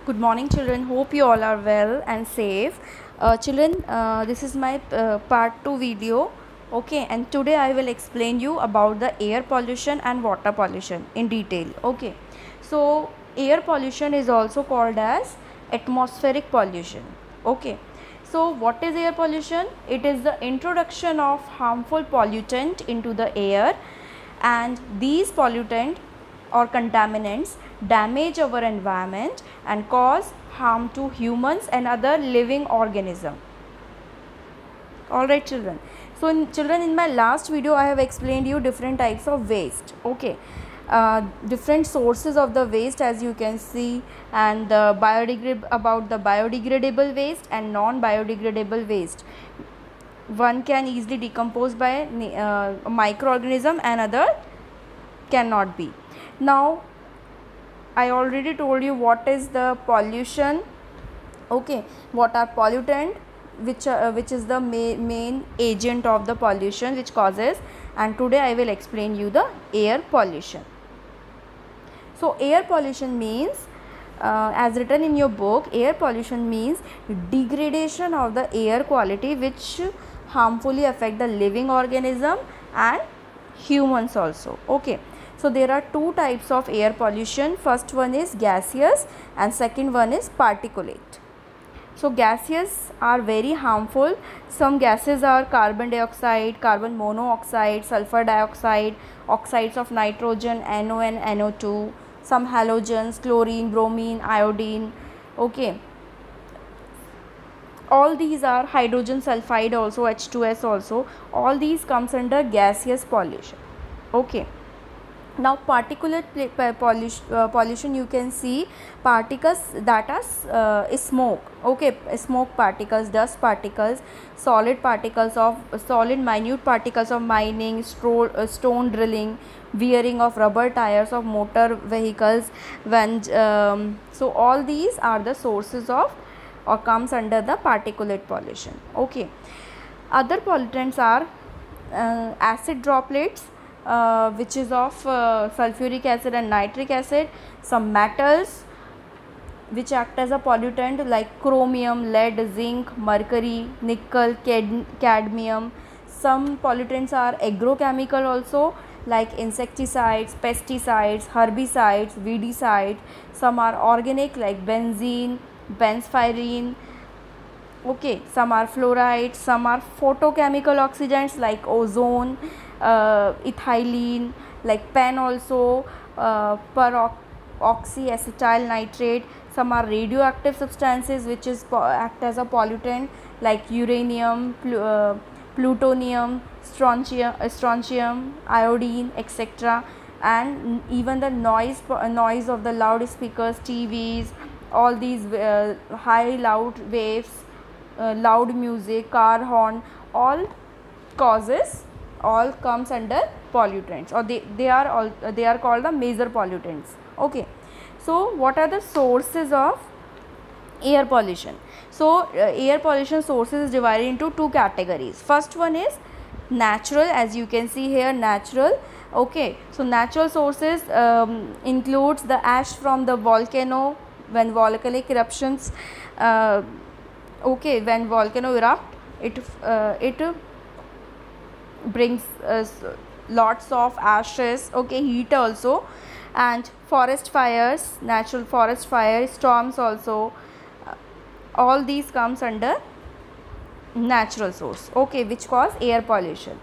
Good morning, children. Hope you all are well and safe. Children, this is my part 2 video. Okay, and today I will explain you about the air pollution and water pollution in detail. Okay, so air pollution is also called as atmospheric pollution. Okay, so what is air pollution? It is the introduction of harmful pollutant into the air, and these pollutant or contaminants damage our environment and cause harm to humans and other living organisms. Alright, children. So in my last video I have explained you different types of waste. Okay, different sources of the waste, as you can see, and the about the biodegradable waste and non-biodegradable waste. One can easily decompose by microorganism and other cannot be. Now I already told you what is the pollution. Okay, what are pollutant, which is the main agent of the pollution which causes, and today I will explain you the air pollution. So air pollution means, as written in your book, air pollution means degradation of the air quality which harmfully affect the living organism and humans also. Okay, so there are two types of air pollution. First one is gaseous and second one is particulate. So gaseous are very harmful. Some gases are carbon dioxide, carbon monoxide, sulfur dioxide, oxides of nitrogen, NO and NO2, some halogens, chlorine, bromine, iodine. Okay, all these are hydrogen sulfide also, H2S also. All these comes under gaseous pollution. Okay, now particulate pollution, you can see particles that are smoke. Okay, smoke particles, dust particles, solid minute particles of mining, stone drilling, wearing of rubber tires of motor vehicles. So all these are the sources of or comes under the particulate pollution. Okay, other pollutants are acid droplets, which is of sulfuric acid and nitric acid, some metals which act as a pollutant like chromium, lead, zinc, mercury, nickel, cadmium. Some pollutants are agrochemical also, like insecticides, pesticides, herbicides, weedicides. Some are organic like benzene, benzpyrene. Okay, some are fluorides, some are photochemical oxidants like ozone, ethylene, like pen also, peroxyacetyl nitrate. Some are radioactive substances which is act as a pollutant like uranium, plutonium, strontium, iodine, etc. And even the noise of the loudspeakers, TVs, all these high loud waves, loud music, car horn, all comes under pollutants, or they are called the major pollutants. Okay, so what are the sources of air pollution? So air pollution sources is divided into two categories. First one is natural, as you can see here, natural. Okay, so natural sources includes the ash from the volcano when volcanic eruptions. Okay, when volcano erupt, it brings lots of ashes. Okay, heat also, and forest fires, natural forest fire, storms also. All these comes under natural source. Okay, which cause air pollution.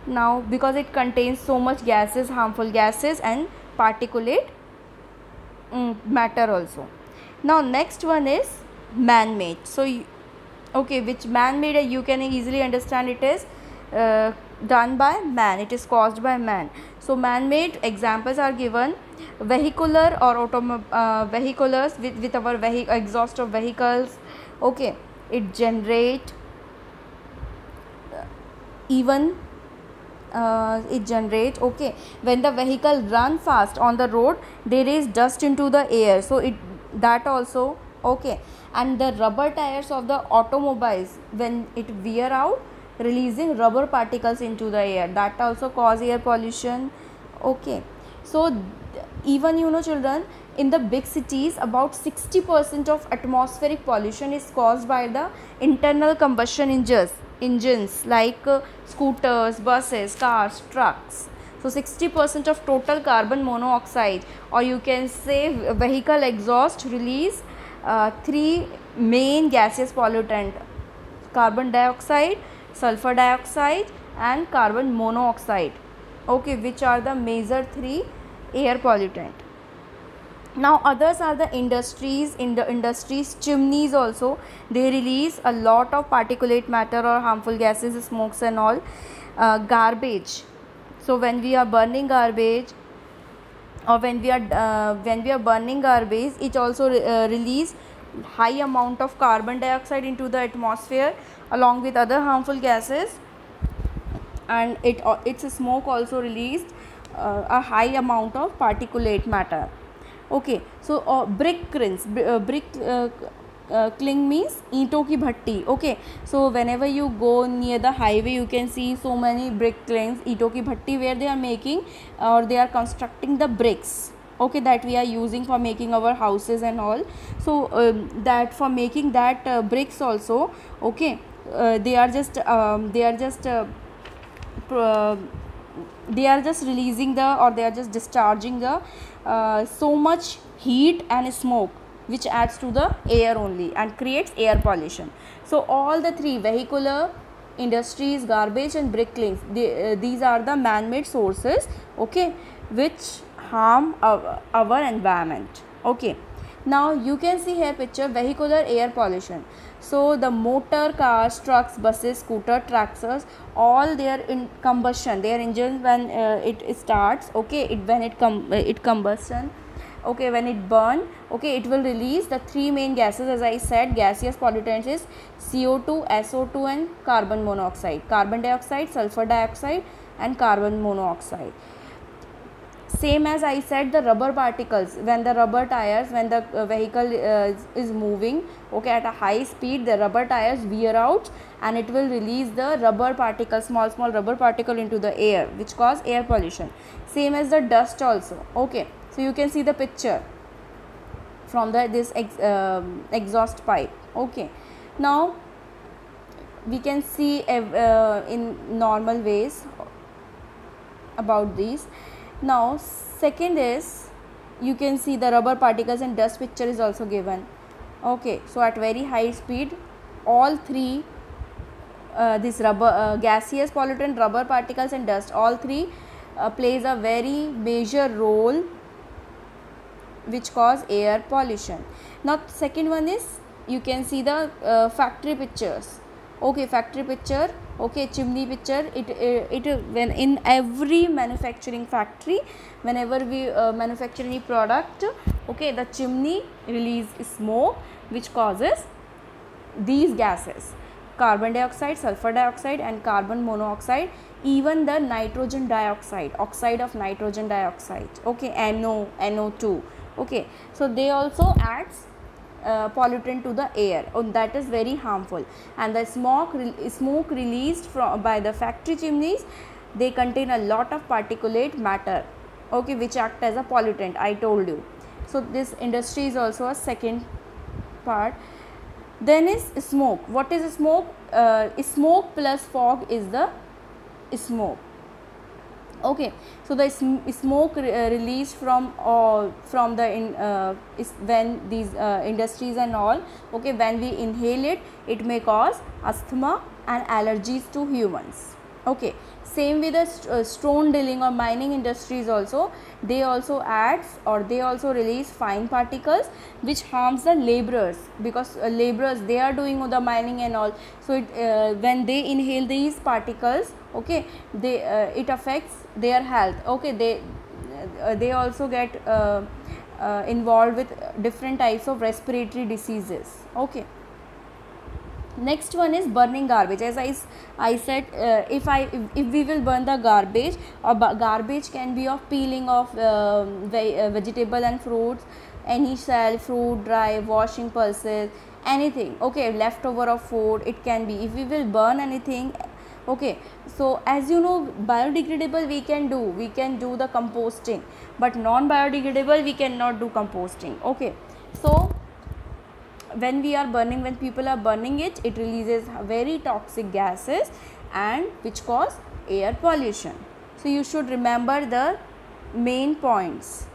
Now because it contains so much gases, harmful gases and particulate matter also. Now next one is man-made. So okay, which man-made, you can easily understand it is done by man, it is caused by man. So man-made examples are given: vehicular or vehiculars with our exhaust of vehicles. Okay, it generate even okay, when the vehicle run fast on the road, there is dust into the air, so that also. Okay, and the rubber tires of the automobiles, when it wear out, releasing rubber particles into the air, that also cause air pollution. Okay, so even children, in the big cities, about 60% of atmospheric pollution is caused by the internal combustion engines like scooters, buses, cars, trucks. So 60% of total carbon monoxide, or you can say vehicle exhaust, release three main gaseous pollutant: carbon dioxide, sulfur dioxide, and carbon monoxide, okay, which are the major three air pollutant. Now others are the industries. In the industries, chimneys also, they release a lot of particulate matter or harmful gases, smokes and all. Garbage, so when we are burning garbage, or when we are burning garbage, it also release high amount of carbon dioxide into the atmosphere along with other harmful gases, and its smoke also released a high amount of particulate matter. Okay, so brick kilns, kiln means ईंटों की भट्टी. Okay, so whenever you go near the highway, you can see so many brick kilns, ईंटों की भट्टी, where they are making or they are constructing the bricks, okay, that we are using for making our houses and all. So that for making that bricks also, okay, they are just releasing the, or they are just discharging the so much heat and smoke, which adds to the air only and creates air pollution. So all the three, vehicular, industries, garbage and brick kilns, these are the man-made sources, okay, which harm our environment. Okay, now you can see here picture vehicular air pollution. So the motor cars, trucks, buses, scooter, tractors, all their in combustion, their engine, when it starts, okay, when it combustion, okay, when it burn, okay, it will release the three main gases. As I said, gaseous pollutants is CO2, SO2 and carbon monoxide, carbon dioxide, sulfur dioxide and carbon monoxide. Same as I said, the rubber particles, when the rubber tires, when the vehicle is moving, okay, at a high speed, the rubber tires wear out and it will release the rubber particles, small rubber particle into the air, which cause air pollution. Same as the dust also. Okay, so you can see the picture from this exhaust pipe. Okay, now we can see in normal ways about these. Now second is, you can see the rubber particles and dust picture is also given. Okay, so at very high speed, all three this rubber gaseous pollutant, rubber particles and dust, all three plays a very major role which cause air pollution. Now second one is, you can see the factory pictures. Okay, factory picture, okay, chimney picture. It when in every manufacturing factory, whenever we manufacture any product, okay, the chimney release smoke which causes these gases: carbon dioxide, sulfur dioxide and carbon monoxide, even the nitrogen dioxide, oxide of nitrogen dioxide, okay, NO2, okay, so they also adds pollutant to the air, that is very harmful. And the smoke released by the factory chimneys, they contain a lot of particulate matter, okay, which act as a pollutant, I told you. So this industry is also a second part. Then is smoke. What is smoke? Smoke plus fog is the smoke. Okay, so the smoke released from the when these industries and all, okay, when we inhale it, it may cause asthma and allergies to humans. Okay, same with the stone drilling or mining industries also, they also adds or they also release fine particles which harms the laborers, because laborers, they are doing the mining and all. So it, when they inhale these particles, okay, it affects their health. Okay, they also get involved with different types of respiratory diseases. Okay, next one is burning garbage. As I said, if we will burn the garbage, or garbage can be of peeling of vegetable and fruits, any shell, fruit, dry, washing pulses, anything, okay, leftover of food, it can be. If we will burn anything, Okay, so as you know, biodegradable we can do the composting, but non biodegradable we cannot do composting. Okay, so when people are burning it, it releases very toxic gases and which cause air pollution. So you should remember the main points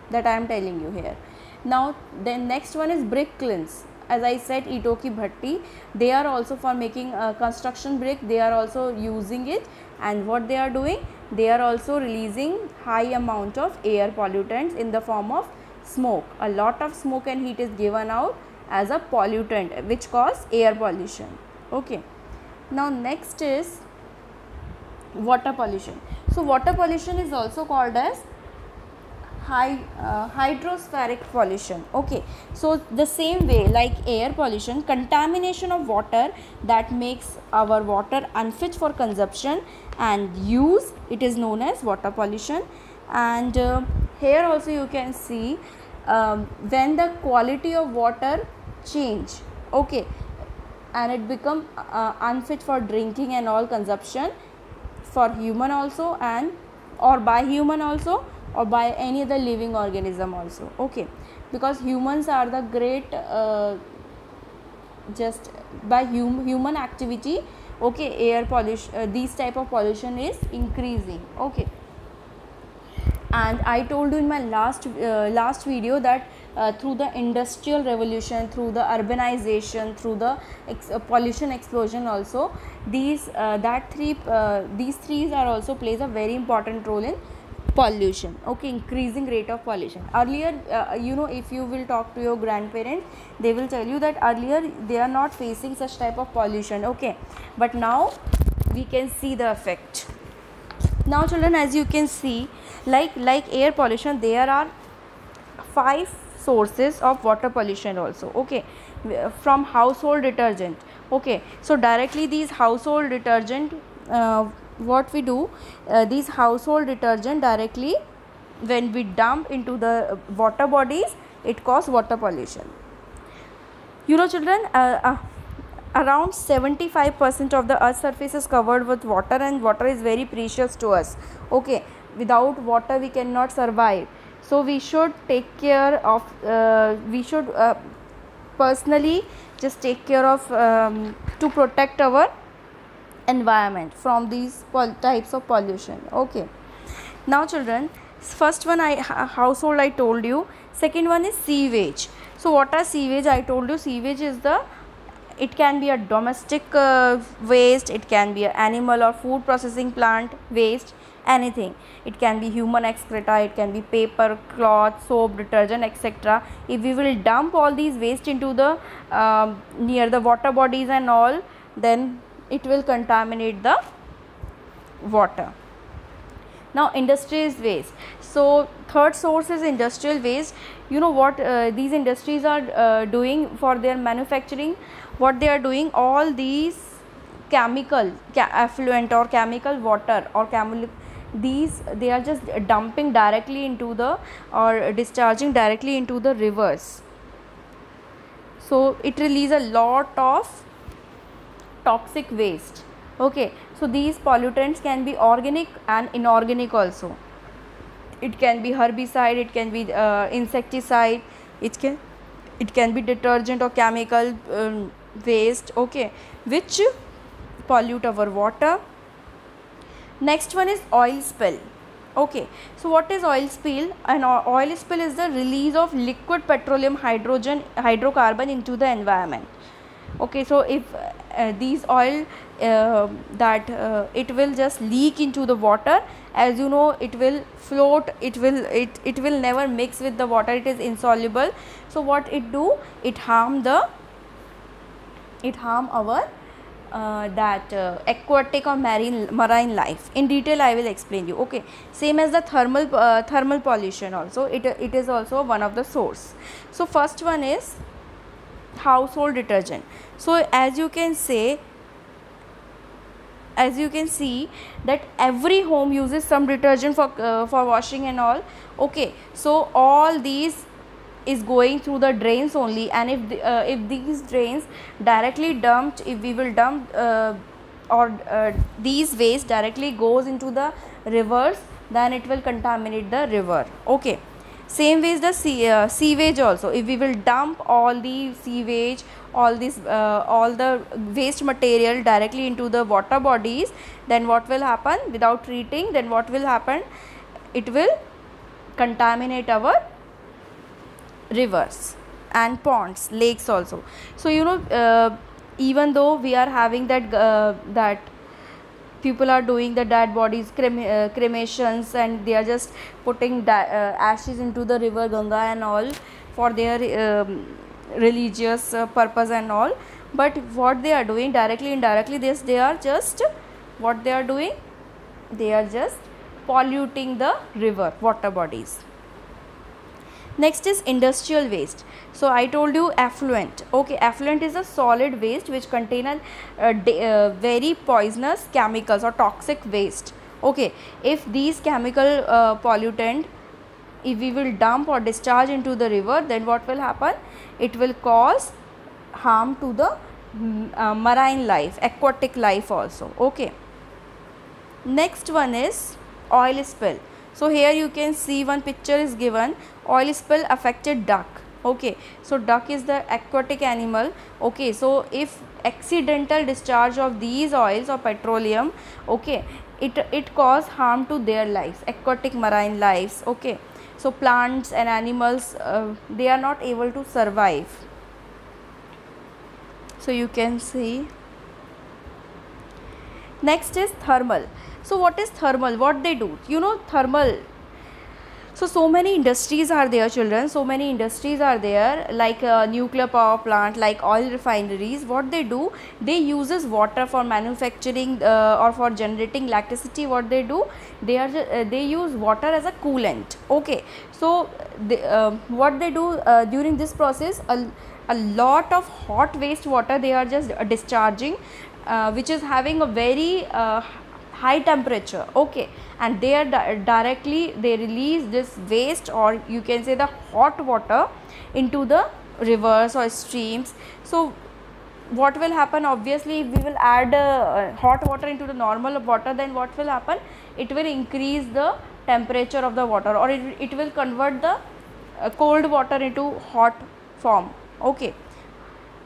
that I am telling you here. Now then next one is brick kilns. As I said, Itoki Bhatti, they are also for making construction brick, they are also using it, and what they are doing, they are also releasing high amount of air pollutants in the form of smoke. A lot of smoke and heat is given out as a pollutant which cause air pollution. Okay, now next is water pollution. So water pollution is also called as hydrospheric pollution. Okay, so the same way like air pollution, contamination of water that makes our water unfit for consumption and use, it is known as water pollution. And here also you can see when the quality of water change, okay, and it become unfit for drinking and all consumption for human also, and or by human also, or by any other living organism also. Okay, because humans are the great just by human activity, okay, air pollution, these type of pollution is increasing. Okay, and I told you in my last video that through the industrial revolution, through the urbanization, through the pollution explosion also, these threes are also plays a very important role in pollution. Okay, increasing rate of pollution. Earlier you know, if you will talk to your grandparents, they will tell you that earlier they are not facing such type of pollution. Okay, but now we can see the effect. Now children, as you can see, like air pollution, there are 5 sources of water pollution also. Okay, from household detergent. Okay, so directly these household detergent, what we do, these household detergent directly when we dump into the water bodies, it causes water pollution. You know children, around 75% of the earth's surface is covered with water, and water is very precious to us. Okay, without water we cannot survive. So we should take care of we should personally just take care of to protect our environment from these types of pollution. Okay, now children, first one household I told you. Second one is sewage. So what are sewage? I told you sewage is it can be a domestic waste, it can be an animal or food processing plant waste, anything. It can be human excreta, it can be paper, cloth, soap, detergent, etc. If we will dump all these waste into the near the water bodies and all, then it will contaminate the water. Now industrial waste. So third source is industrial waste. You know what these industries are doing for their manufacturing? What they are doing, all these chemical effluent or chemical water or these they are just dumping directly into the or discharging directly into the rivers. So it releases a lot of toxic waste. Okay, so these pollutants can be organic and inorganic also. It can be herbicide, it can be insecticide, it can be detergent or chemical waste. Okay, which pollute our water. Next one is oil spill. Okay, so what is oil spill? An oil spill is the release of liquid petroleum hydrocarbon into the environment. Okay, so if these oil it will just leak into the water, as you know, it will float, it will never mix with the water, it is insoluble. So what it do, it harm our aquatic or marine life. In detail I will explain you. Okay, same as the thermal pollution also, it is also one of the source. So first one is household detergent. So as you can see that every home uses some detergent for washing and all. Okay, so all these is going through the drains only, and if these drains directly dumped, if we will dump or these waste directly goes into the rivers, then it will contaminate the river. Okay, same way is the sewage also. If we will dump all the sewage, all this all the waste material directly into the water bodies, then what will happen? Without treating, then what will happen? It will contaminate our rivers and ponds, lakes also. So even though we are having that people are doing the dead bodies cremations, and they are just putting ashes into the river Ganga and all for their religious purpose and all, but what they are doing directly indirectly, they are just what they are doing, they are just polluting the river water bodies. Next is industrial waste. So I told you effluent. Okay, effluent is a solid waste which contain very poisonous chemicals or toxic waste. Okay, if these chemical pollutant, if we will dump or discharge into the river, then what will happen? It will cause harm to the marine life, aquatic life also. Okay, next one is oil spill. So here you can see one picture is given, oil spill affected duck. Okay, so duck is the aquatic animal. Okay, so if accidental discharge of these oils or petroleum, okay, it cause harm to their lives, aquatic marine lives. Okay, so plants and animals, they are not able to survive. So you can see. Next is thermal. So what is thermal? What they do? Thermal. So many industries are there, children. So many industries are there, like nuclear power plant, like oil refineries. What they do? They uses water for manufacturing or for generating electricity. What they do? They use water as a coolant. Okay. So what they do during this process? A lot of hot waste water they are just discharging, which is having a very high temperature. Okay, and they are directly they release this waste, or you can say the hot water, into the rivers or streams. So what will happen? Obviously, if we will add hot water into the normal water, then what will happen? It will increase the temperature of the water, or it will convert the cold water into hot form. Okay,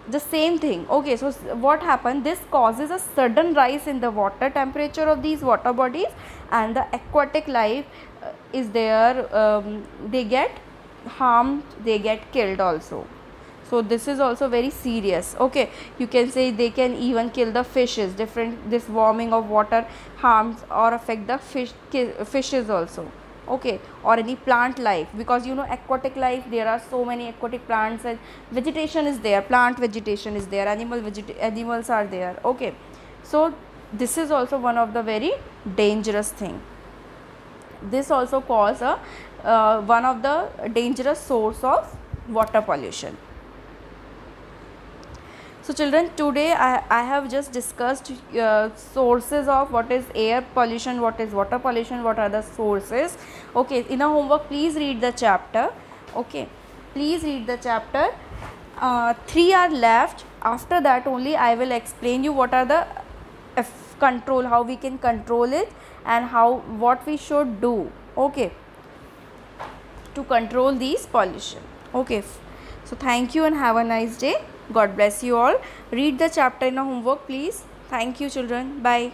the same thing. Okay, so what happened? This causes a sudden rise in the water temperature of these water bodies, and the aquatic life is there, they get harmed, they get killed also. So this is also very serious. Okay, you can say they can even kill the fishes. This warming of water harms or affect the fishes also. Okay, or any plant life, because aquatic life, there are so many aquatic plants, and vegetation is there, plant vegetation is there, animals are there. Okay, so this is also one of the very dangerous thing. This also cause one of the dangerous source of water pollution. So children, today I have just discussed sources of what is air pollution, what is water pollution, what are the sources. Okay, in a homework, please read the chapter. Okay, please read the chapter. 3 are left. After that only I will explain you what are the control, how we can control it, and what we should do. Okay, to control these pollution. Okay, so thank you and have a nice day. God bless you all. Read the chapter in a homework, please. Thank you, children. Bye.